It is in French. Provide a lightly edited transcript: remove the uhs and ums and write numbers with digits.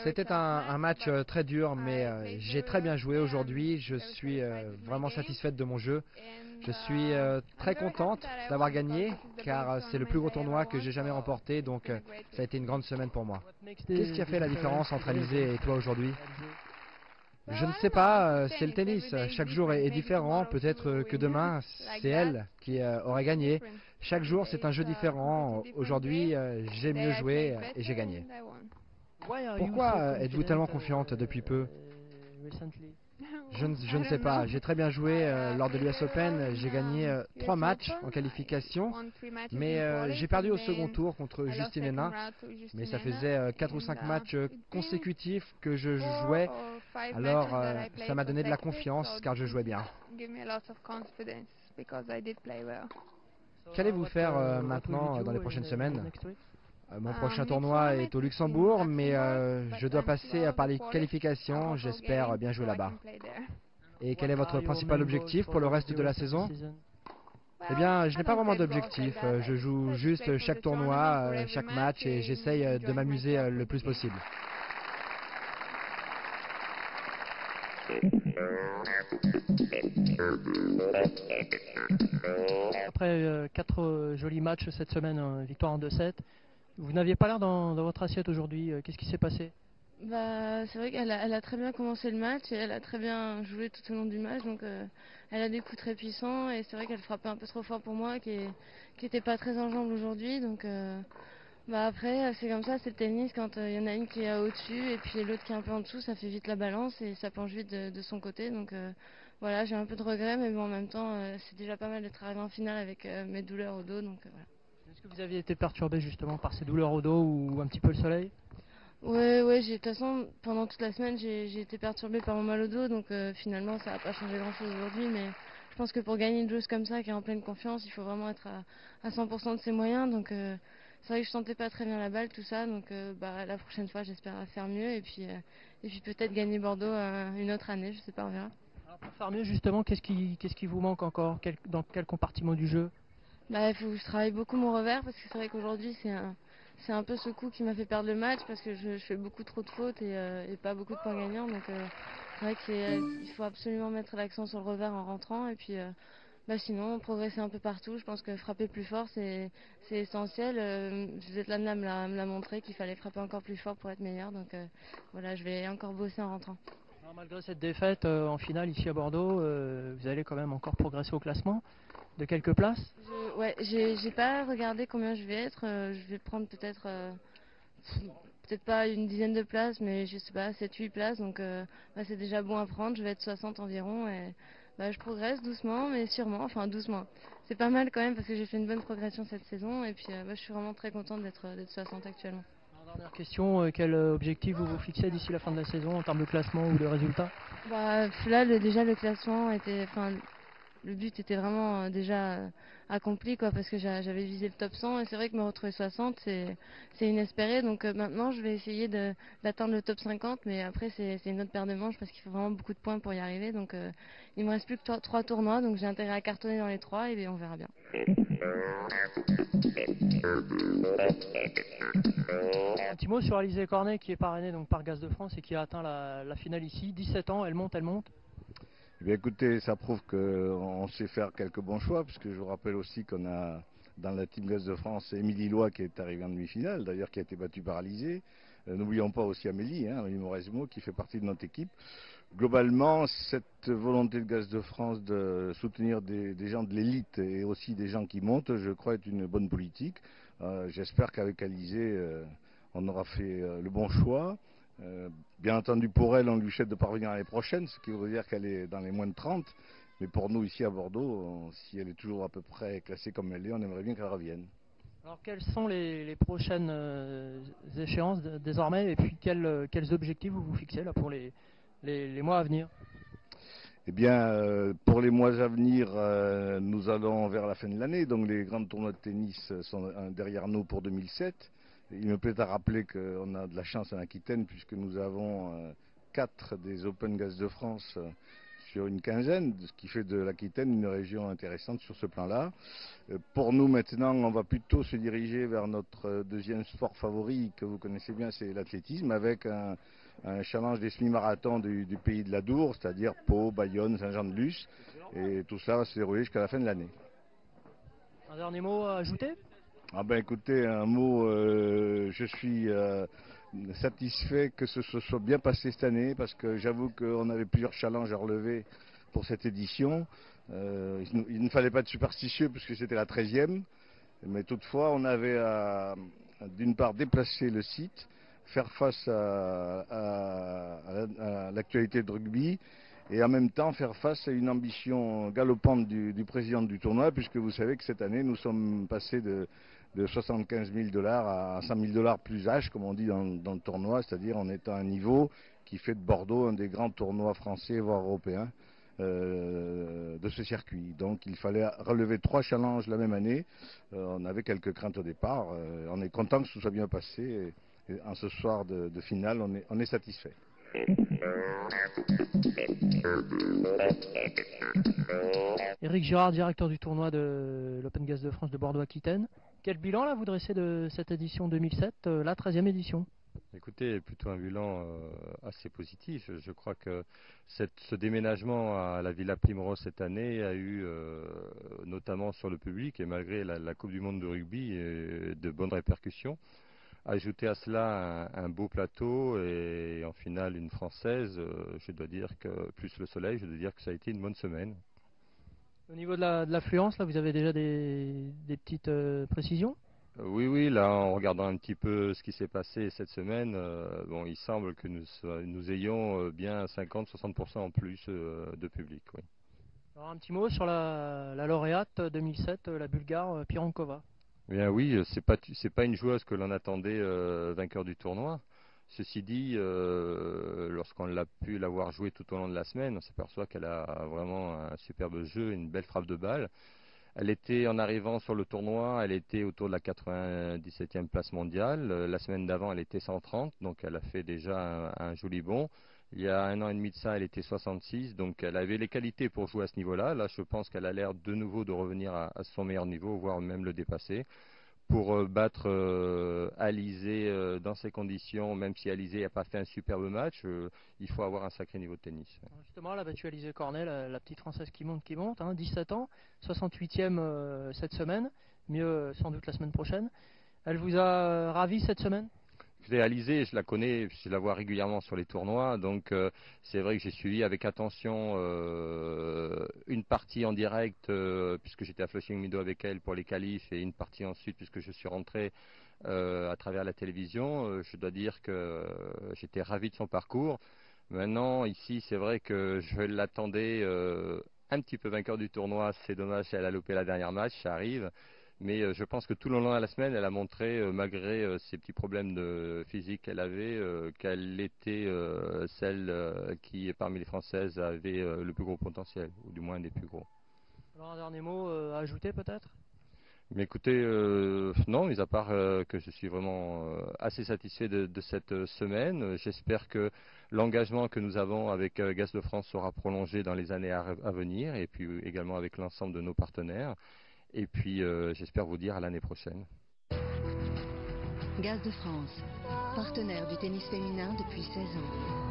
C'était un match très dur, mais j'ai très bien joué aujourd'hui. Je suis vraiment satisfaite de mon jeu. Je suis très contente d'avoir gagné, car c'est le plus gros tournoi que j'ai jamais remporté, donc ça a été une grande semaine pour moi. Qu'est-ce qui a fait la différence entre Alizé et toi aujourd'hui? Je ne sais pas, c'est le tennis. Chaque jour est différent. Peut-être que demain, c'est elle qui aurait gagné. Chaque jour, c'est un jeu différent. Aujourd'hui, j'ai mieux joué et j'ai gagné. Pourquoi êtes-vous tellement confiante depuis peu? Je ne sais pas. J'ai très bien joué lors de l'US Open. J'ai gagné 3 matchs en qualification, mais j'ai perdu au second tour contre Justine Henin. Mais ça faisait 4 ou 5 matchs consécutifs que je jouais, alors ça m'a donné de la confiance car je jouais bien. Qu'allez-vous faire maintenant dans les prochaines semaines? Mon prochain tournoi est au Luxembourg, mais je dois passer par les qualifications. J'espère bien jouer là-bas. Et quel est votre principal objectif pour le reste de la saison? Eh bien, je n'ai pas vraiment d'objectif. Je joue juste chaque tournoi, chaque match, et j'essaye de m'amuser le plus possible. Après 4 jolis matchs cette semaine, victoire en 2-7, vous n'aviez pas l'air dans votre assiette aujourd'hui. Qu'est-ce qui s'est passé? C'est vrai elle a très bien commencé le match et elle a très bien joué tout au long du match. Donc elle a des coups très puissants et c'est vrai qu'elle frappait un peu trop fort pour moi, qui était pas très en jambes aujourd'hui. Donc après c'est comme ça, c'est le tennis. Quand il y en a une qui est au-dessus et puis l'autre qui est un peu en dessous, ça fait vite la balance et ça penche vite de son côté. Donc voilà, j'ai un peu de regret, mais bon, en même temps c'est déjà pas mal d'être arrivé en finale avec mes douleurs au dos. Donc voilà. Est-ce que vous aviez été perturbé justement par ces douleurs au dos ou un petit peu le soleil? Ouais, de toute façon, pendant toute la semaine, j'ai été perturbée par mon mal au dos, donc finalement, ça n'a pas changé grand-chose aujourd'hui, mais je pense que pour gagner une joueuse comme ça, qui est en pleine confiance, il faut vraiment être à 100% de ses moyens, donc c'est vrai que je sentais pas très bien la balle, tout ça, donc la prochaine fois, j'espère faire mieux, et puis peut-être gagner Bordeaux une autre année, je sais pas, on verra. Alors pour faire mieux, justement, qu'est-ce qui vous manque encore? Dans quel compartiment du jeu? Il faut que je travaille beaucoup mon revers, parce que c'est vrai qu'aujourd'hui, c'est un peu ce coup qui m'a fait perdre le match, parce que je fais beaucoup trop de fautes et pas beaucoup de points gagnants. Donc c'est vrai qu'il faut absolument mettre l'accent sur le revers en rentrant. Et puis sinon, progresser un peu partout. Je pense que frapper plus fort, c'est essentiel. Vous êtes l'âme me l'a montré qu'il fallait frapper encore plus fort pour être meilleur. Donc voilà, je vais encore bosser en rentrant. Alors, malgré cette défaite en finale ici à Bordeaux, vous allez quand même encore progresser au classement de quelques places? J'ai pas regardé combien je vais être. Je vais prendre peut-être pas une dizaine de places, mais je sais pas, 7-8 places. Donc c'est déjà bon à prendre. Je vais être 60 environ et je progresse doucement, mais sûrement. Enfin, doucement. C'est pas mal quand même parce que j'ai fait une bonne progression cette saison. Et puis je suis vraiment très contente d'être 60 actuellement. Alors, dernière question, quel objectif vous vous fixez d'ici la fin de la saison en termes de classement ou de résultats? Là, déjà, le classement était. Enfin, le but était vraiment déjà accompli, quoi, parce que j'avais visé le top 100 et c'est vrai que me retrouver 60 c'est inespéré. Donc maintenant je vais essayer d'atteindre le top 50, mais après c'est une autre paire de manches parce qu'il faut vraiment beaucoup de points pour y arriver. Donc il me reste plus que 3 tournois, donc j'ai intérêt à cartonner dans les 3 et bien, on verra bien. Un petit mot sur Alizé Cornet qui est parrainée donc par Gaz de France et qui a atteint la finale ici. 17 ans, elle monte. Eh bien, écoutez, ça prouve qu'on sait faire quelques bons choix, puisque je vous rappelle aussi qu'on a dans la Team Gaz de France Émilie Loy qui est arrivée en demi-finale, d'ailleurs qui a été battue par Alizé. N'oublions pas aussi Amélie Mauresmo qui fait partie de notre équipe. Globalement, cette volonté de Gaz de France de soutenir des gens de l'élite et aussi des gens qui montent, je crois, est une bonne politique. J'espère qu'avec Alizé, on aura fait le bon choix. Bien entendu, pour elle, on lui souhaite de parvenir l'année prochaine, ce qui veut dire qu'elle est dans les moins de 30. Mais pour nous, ici à Bordeaux, si elle est toujours à peu près classée comme elle est, on aimerait bien qu'elle revienne. Alors, quelles sont les prochaines échéances désormais et puis quels objectifs vous vous fixez là pour les mois à venir? Eh bien, pour les mois à venir, nous allons vers la fin de l'année. Donc les grands tournois de tennis sont derrière nous pour 2007. Il me plaît à rappeler qu'on a de la chance en Aquitaine puisque nous avons 4 des Open Gaz de France sur une quinzaine, ce qui fait de l'Aquitaine une région intéressante sur ce plan-là. Pour nous maintenant, on va plutôt se diriger vers notre deuxième sport favori que vous connaissez bien, c'est l'athlétisme, avec un challenge des semi-marathons du pays de l'Adour, c'est-à-dire Pau, Bayonne, Saint-Jean-de-Luz, et tout ça va se dérouler jusqu'à la fin de l'année. Un dernier mot à ajouter? Ah ben écoutez, un mot, je suis satisfait que ce se soit bien passé cette année parce que j'avoue qu'on avait plusieurs challenges à relever pour cette édition. Il ne fallait pas être superstitieux puisque c'était la 13e, mais toutefois on avait à d'une part déplacer le site, faire face à l'actualité de rugby et en même temps faire face à une ambition galopante du président du tournoi, puisque vous savez que cette année nous sommes passés de 75 000 $ à 100 000 $ plus H, comme on dit dans le tournoi, c'est-à-dire en étant à un niveau qui fait de Bordeaux un des grands tournois français, voire européens, de ce circuit. Donc il fallait relever 3 challenges la même année. On avait quelques craintes au départ. On est content que ce soit bien passé. Et en ce soir de finale, on est satisfait. Éric Girard, directeur du tournoi de l'Open Gaz de France de Bordeaux-Aquitaine. Quel bilan là vous dressez de cette édition 2007, la 13e édition? Écoutez, plutôt un bilan assez positif. Je crois que ce déménagement à la Villa Primrose cette année a eu, notamment sur le public, et malgré la Coupe du Monde de rugby, de bonnes répercussions. Ajouter à cela un beau plateau et en finale une Française, je dois dire que, plus le soleil, je dois dire que ça a été une bonne semaine. Au niveau de l'affluence, là vous avez déjà des petites précisions? Oui, là, en regardant un petit peu ce qui s'est passé cette semaine, bon, il semble que nous ayons bien 50-60% en plus de public. Oui. Alors un petit mot sur la lauréate 2007, la Bulgare Pironkova. Bien oui, c'est pas une joueuse que l'on attendait vainqueur du tournoi. Ceci dit, lorsqu'on l'a pu l'avoir jouée tout au long de la semaine, on s'aperçoit qu'elle a vraiment un superbe jeu, une belle frappe de balle. Elle était, en arrivant sur le tournoi, elle était autour de la 97e place mondiale. La semaine d'avant, elle était 130, donc elle a fait déjà un joli bond. Il y a 1 an et demi de ça, elle était 66, donc elle avait les qualités pour jouer à ce niveau-là. Là, je pense qu'elle a l'air de nouveau de revenir à son meilleur niveau, voire même le dépasser. Pour battre Alizé dans ces conditions, même si Alizé n'a pas fait un superbe match, il faut avoir un sacré niveau de tennis. Justement, elle a battu Alizé Cornet, la petite Française qui monte, hein, 17 ans, 68e cette semaine, mieux sans doute la semaine prochaine. Elle vous a ravi cette semaine? Alizé, je la connais, je la vois régulièrement sur les tournois, donc c'est vrai que j'ai suivi avec attention une partie en direct, puisque j'étais à Flushing Meadows avec elle pour les qualifs, et une partie ensuite puisque je suis rentré à travers la télévision. Je dois dire que j'étais ravi de son parcours. Maintenant, ici, c'est vrai que je l'attendais un petit peu vainqueur du tournoi. C'est dommage, elle a loupé la dernière match, ça arrive. Mais je pense que tout le long de la semaine, elle a montré, malgré ses petits problèmes de physique qu'elle avait, qu'elle était celle qui, parmi les Françaises, avait le plus gros potentiel, ou du moins un des plus gros. Alors un dernier mot à ajouter peut-être? Mais écoutez, non, mis à part que je suis vraiment assez satisfait de cette semaine. J'espère que l'engagement que nous avons avec Gaz de France sera prolongé dans les années à venir, et puis également avec l'ensemble de nos partenaires. Et puis j'espère vous dire à l'année prochaine. Gaz de France, partenaire du tennis féminin depuis 16 ans.